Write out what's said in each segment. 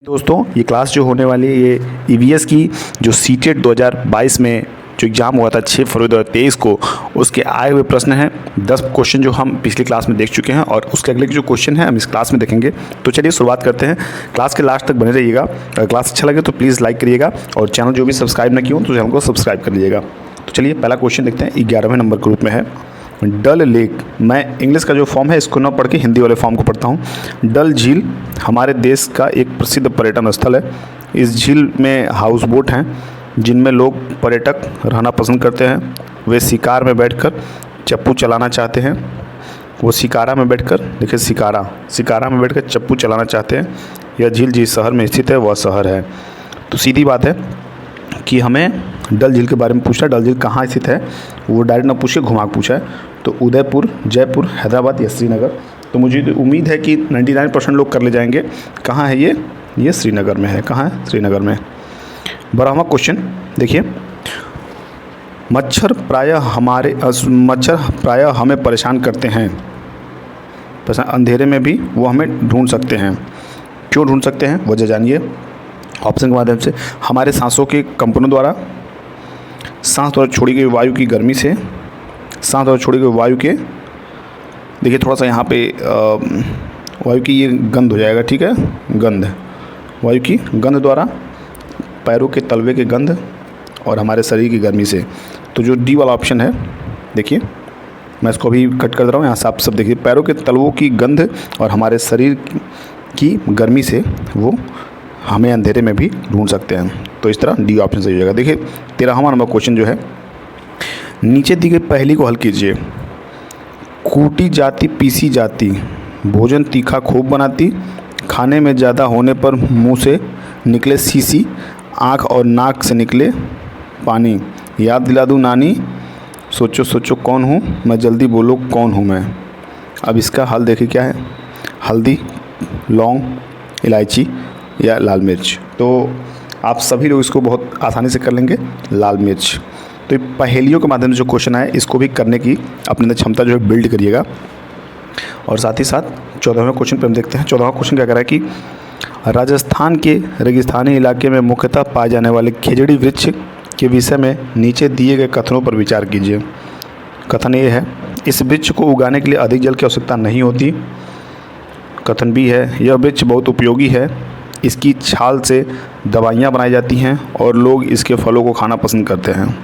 दोस्तों ये क्लास जो होने वाली है ये ईवीएस की जो सीटेट 2022 में जो एग्ज़ाम हुआ था 6 फरवरी 2023 को उसके आए हुए प्रश्न हैं। 10 क्वेश्चन जो हम पिछली क्लास में देख चुके हैं और उसके अगले जो क्वेश्चन है हम इस क्लास में देखेंगे। तो चलिए शुरुआत करते हैं। क्लास के लास्ट तक बने रहिएगा। अगर क्लास अच्छा लगे तो प्लीज़ लाइक करिएगा और चैनल जो भी सब्सक्राइब ना किया हो तो चैनल को सब्सक्राइब कर लीजिएगा। तो चलिए पहला क्वेश्चन देखते हैं। 11वें नंबर के रूप में है डल लेक। मैं इंग्लिश का जो फॉर्म है इसको न पढ़ के हिंदी वाले फॉर्म को पढ़ता हूँ। डल झील हमारे देश का एक प्रसिद्ध पर्यटन स्थल है। इस झील में हाउस बोट हैं जिनमें लोग पर्यटक रहना पसंद करते हैं। वे शिकार में बैठकर चप्पू चलाना चाहते हैं। वो शिकारा में बैठकर देखिए शिकारा में बैठकर चप्पू चलाना चाहते हैं। यह झील जिस शहर में स्थित है वह शहर है। तो सीधी बात है कि हमें डल झील के बारे में पूछा। डल झील कहाँ स्थित है वो डायरेक्ट ना पूछे, घुमा के पूछा है। तो उदयपुर, जयपुर, हैदराबाद या श्रीनगर। तो मुझे उम्मीद है कि 99% लोग कर ले जाएंगे। कहाँ है ये श्रीनगर में है। कहाँ है? श्रीनगर में। 12वां क्वेश्चन देखिए। मच्छर प्रायः हमें परेशान करते हैं। अंधेरे में भी वो हमें ढूंढ सकते हैं। क्यों ढूंढ सकते हैं वजह जानिए ऑप्शन के माध्यम से। हमारे सांसों के कंपनों द्वारा, सांस द्वारा छोड़ी गई वायु की गर्मी से, सांस द्वारा छोड़ी गई वायु के देखिए थोड़ा सा यहाँ पे वायु की ये गंध हो जाएगा, ठीक है, गंध, वायु की गंध द्वारा, पैरों के तलवे के गंध और हमारे शरीर की गर्मी से। तो जो डी वाला ऑप्शन है देखिए मैं इसको अभी कट कर दे रहा हूँ। यहाँ से आप सब देखिए पैरों के तलवों की गंध और हमारे शरीर की गर्मी से वो हमें अंधेरे में भी ढूंढ सकते हैं। तो इस तरह डी ऑप्शन सही हो जाएगा। देखिए 13वां नंबर क्वेश्चन जो है, नीचे दी गई पहेली को हल कीजिए। कूटी जाती पीसी जाती, भोजन तीखा खूब बनाती, खाने में ज़्यादा होने पर मुंह से निकले सीसी, आँख और नाक से निकले पानी, याद दिला दूँ नानी, सोचो सोचो कौन हूँ मैं, जल्दी बोलो कौन हूँ मैं। अब इसका हल देखिए क्या है। हल्दी, लौंग, इलायची या लाल मिर्च। तो आप सभी लोग इसको बहुत आसानी से कर लेंगे, लाल मिर्च। तो ये पहेलियों के माध्यम से जो क्वेश्चन आए इसको भी करने की अपने अंदर क्षमता जो है बिल्ड करिएगा। और साथ ही साथ 14वें क्वेश्चन पर हम देखते हैं। 14वां क्वेश्चन क्या कह रहा है कि राजस्थान के रेगिस्तानी इलाके में मुख्यतः पाए जाने वाले खेजड़ी वृक्ष के विषय में नीचे दिए गए कथनों पर विचार कीजिए। कथन ये है, इस वृक्ष को उगाने के लिए अधिक जल की आवश्यकता नहीं होती। कथन बी है, यह वृक्ष बहुत उपयोगी है, इसकी छाल से दवाइयाँ बनाई जाती हैं और लोग इसके फलों को खाना पसंद करते हैं।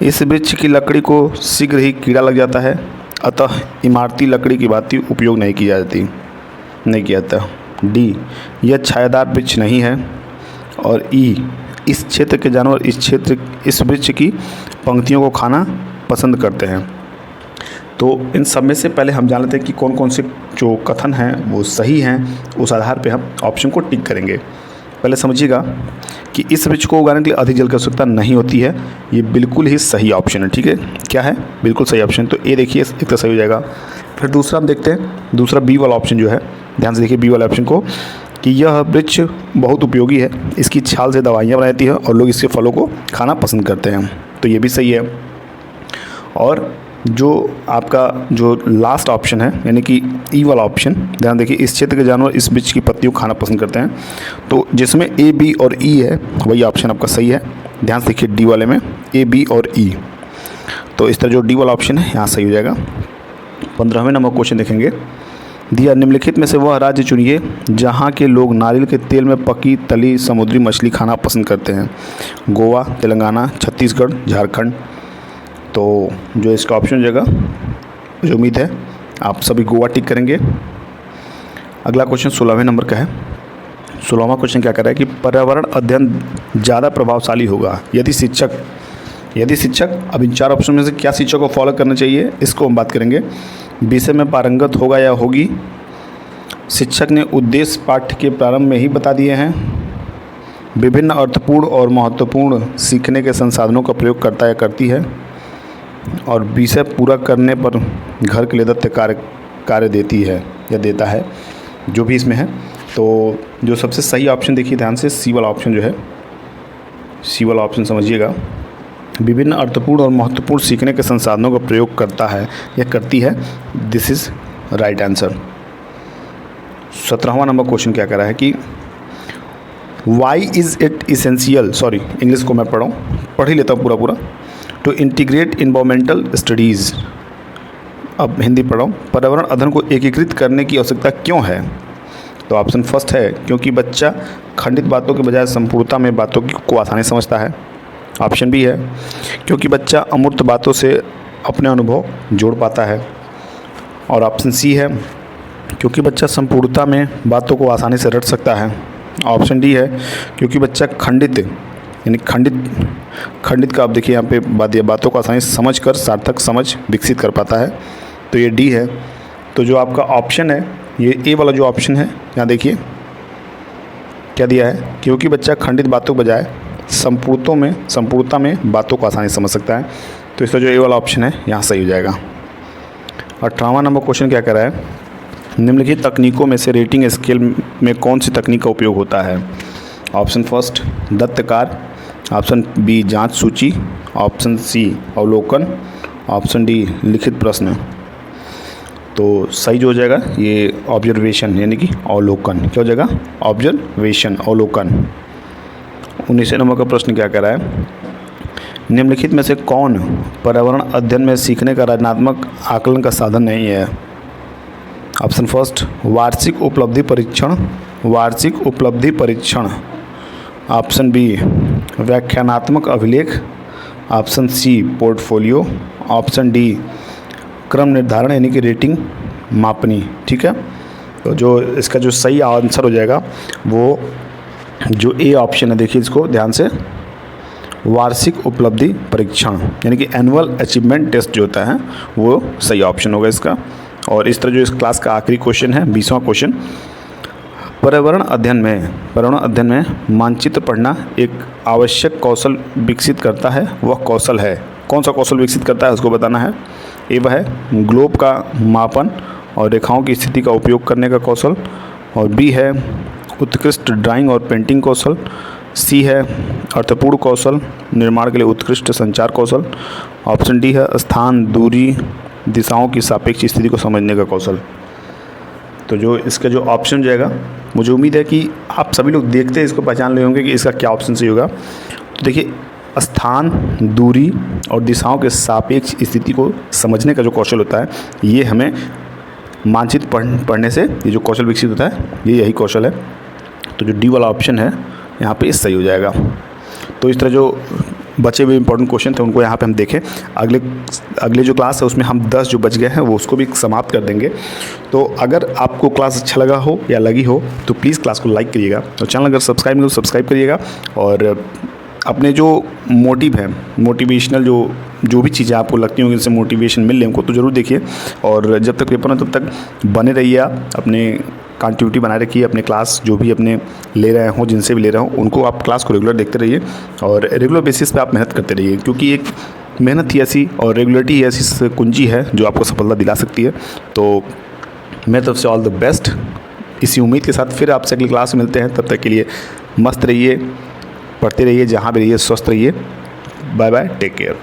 इस वृक्ष की लकड़ी को शीघ्र ही कीड़ा लग जाता है, अतः इमारती लकड़ी की भांति उपयोग नहीं किया जाता। डी, यह छायादार वृक्ष नहीं है। और ई, इस क्षेत्र के जानवर इस वृक्ष की पंक्तियों को खाना पसंद करते हैं। तो इन सब में से पहले हम जान लेते हैं कि कौन कौन से जो कथन हैं वो सही हैं। उस आधार पे हम ऑप्शन को टिक करेंगे। पहले समझिएगा कि इस वृक्ष को उगाने के लिए अधिक जल की आवश्यकता नहीं होती है। ये बिल्कुल ही सही ऑप्शन है, ठीक है। क्या है? बिल्कुल सही ऑप्शन। तो ए देखिए एक तो सही हो जाएगा। फिर दूसरा हम देखते हैं, दूसरा बी वाला ऑप्शन जो है, ध्यान से देखिए बी वाले ऑप्शन को, कि यह वृक्ष बहुत उपयोगी है, इसकी छाल से दवाइयाँ बनाई जाती हैं और लोग इसके फलों को खाना पसंद करते हैं। तो ये भी सही है। और जो आपका जो लास्ट ऑप्शन है यानी कि ई वाला ऑप्शन, ध्यान देखिए, इस क्षेत्र के जानवर इस वृक्ष की पत्तियों को खाना पसंद करते हैं। तो जिसमें ए, बी और ई है वही ऑप्शन आपका सही है। ध्यान से देखिए डी वाले में ए, बी और ई। तो इस तरह जो डी वाला ऑप्शन है यहाँ सही हो जाएगा। 15वें नंबर क्वेश्चन देखेंगे। दिया, निम्नलिखित में से वह राज्य चुनिए जहाँ के लोग नारियल के तेल में पकी तली समुद्री मछली खाना पसंद करते हैं। गोवा, तेलंगाना, छत्तीसगढ़, झारखंड। तो जो इसका ऑप्शन जगह मुझे उम्मीद है आप सभी गोवा टिक करेंगे। अगला क्वेश्चन 16वें नंबर का है। 16वां क्वेश्चन क्या कर रहा है कि पर्यावरण अध्ययन ज़्यादा प्रभावशाली होगा यदि शिक्षक अब इन 4 ऑप्शन में से क्या शिक्षक को फॉलो करना चाहिए इसको हम बात करेंगे। विषय में पारंगत होगा या होगी, शिक्षक ने उद्देश्य पाठ्य के प्रारंभ में ही बता दिए हैं, विभिन्न अर्थपूर्ण और महत्वपूर्ण सीखने के संसाधनों का प्रयोग करता या करती है, और विषय पूरा करने पर घर के लिए दत्त कार्य देती है या देता है, जो भी इसमें है। तो जो सबसे सही ऑप्शन देखिए ध्यान से, सी वाला ऑप्शन जो है, सी वाला ऑप्शन समझिएगा, विभिन्न अर्थपूर्ण और महत्वपूर्ण सीखने के संसाधनों का प्रयोग करता है या करती है। This is right answer. 17वां नंबर क्वेश्चन क्या कह रहा है कि why is it essential, sorry English को मैं पढ़ ही लेता हूँ पूरा टू इंटीग्रेट इन्वायरमेंटल स्टडीज़। अब हिंदी पढ़ रहा हूँ। पर्यावरण अध्ययन को एकीकृत करने की आवश्यकता क्यों है? तो ऑप्शन फर्स्ट है क्योंकि बच्चा खंडित बातों के बजाय संपूर्णता में बातों को आसानी समझता है। ऑप्शन बी है क्योंकि बच्चा अमूर्त बातों से अपने अनुभव जोड़ पाता है। और ऑप्शन सी है क्योंकि बच्चा संपूर्णता में बातों को आसानी से रट सकता है। ऑप्शन डी है क्योंकि बच्चा खंडित यानी खंडित का, आप देखिए यहाँ पे बातों को आसानी से समझ कर सार्थक समझ विकसित कर पाता है। तो ये डी है। तो जो आपका ऑप्शन है ये ए वाला जो ऑप्शन है, यहाँ देखिए क्या दिया है, क्योंकि बच्चा खंडित बातों के बजाय संपूर्णता में बातों को आसानी से समझ सकता है। तो इसका जो ए वाला ऑप्शन है यहाँ सही हो जाएगा। 18वां नंबर क्वेश्चन क्या कर रहा है, निम्नलिखित तकनीकों में से रेटिंग स्केल में कौन सी तकनीक का उपयोग होता है? ऑप्शन फर्स्ट दत्त कार्य, ऑप्शन बी जांच सूची, ऑप्शन सी अवलोकन, ऑप्शन डी लिखित प्रश्न। तो सही जो हो जाएगा ये ऑब्जर्वेशन यानी कि अवलोकन। क्या हो जाएगा? ऑब्जर्वेशन, अवलोकन। 19वें नंबर का प्रश्न क्या कह रहा है, निम्नलिखित में से कौन पर्यावरण अध्ययन में सीखने का रचनात्मक आकलन का साधन नहीं है? ऑप्शन फर्स्ट वार्षिक उपलब्धि परीक्षण, ऑप्शन बी व्याख्यानात्मक अभिलेख, option C portfolio, option D क्रम निर्धारण यानी कि रेटिंग मापनी। ठीक है, तो जो इसका जो सही आंसर हो जाएगा वो जो ए ऑप्शन है, देखिए इसको ध्यान से, वार्षिक उपलब्धि परीक्षण यानी कि एनुअल अचीवमेंट टेस्ट जो होता है वो सही ऑप्शन होगा इसका। और इस तरह जो इस क्लास का आखिरी क्वेश्चन है 20वां क्वेश्चन, पर्यावरण अध्ययन में मानचित्र पढ़ना एक आवश्यक कौशल विकसित करता है, वह कौशल है, कौन सा कौशल विकसित करता है उसको बताना है। ए वह है ग्लोब का मापन और रेखाओं की स्थिति का उपयोग करने का कौशल, और बी है उत्कृष्ट ड्राइंग और पेंटिंग कौशल, सी है अर्थपूर्ण कौशल निर्माण के लिए उत्कृष्ट संचार कौशल, ऑप्शन डी है स्थान दूरी दिशाओं की सापेक्ष स्थिति को समझने का कौशल। तो जो इसका जो ऑप्शन जाएगा, मुझे उम्मीद है कि आप सभी लोग देखते हैं इसको पहचान ले होंगे कि इसका क्या ऑप्शन सही होगा। तो देखिए स्थान दूरी और दिशाओं के सापेक्ष स्थिति को समझने का जो कौशल होता है ये हमें मानचित्र पढ़ने से ये जो कौशल विकसित होता है ये यही कौशल है। तो जो डी वाला ऑप्शन है यहाँ पे सही हो जाएगा। तो इस तरह जो बचे हुए इंपॉर्टेंट क्वेश्चन थे उनको यहाँ पे हम देखें। अगले जो क्लास है उसमें हम 10 जो बच गए हैं वो उसको भी समाप्त कर देंगे। तो अगर आपको क्लास अच्छा लगा हो या लगी हो तो प्लीज़ क्लास को लाइक करिएगा, और चैनल अगर सब्सक्राइब नहीं तो सब्सक्राइब करिएगा। और अपने जो मोटिव है, मोटिवेशनल जो भी चीज़ें आपको लगती होंगी जिससे मोटिवेशन मिल रही हमको, तो ज़रूर देखिए। और जब तक पेपर है तब तक बने रहिए, आप अपने कंटिन्यूटी बनाए रखिए, अपने क्लास जो भी अपने ले रहे हों, जिनसे भी ले रहे हों उनको आप क्लास को रेगुलर देखते रहिए और रेगुलर बेसिस पे आप मेहनत करते रहिए, क्योंकि एक मेहनत ही ऐसी और रेगुलरिटी ही ऐसी कुंजी है जो आपको सफलता दिला सकती है। तो मैं तरफ से ऑल द बेस्ट, इसी उम्मीद के साथ फिर आपसे अगली क्लास में मिलते हैं। तब तक के लिए मस्त रहिए, पढ़ते रहिए, जहाँ भी रहिए स्वस्थ रहिए। Bye bye, take care.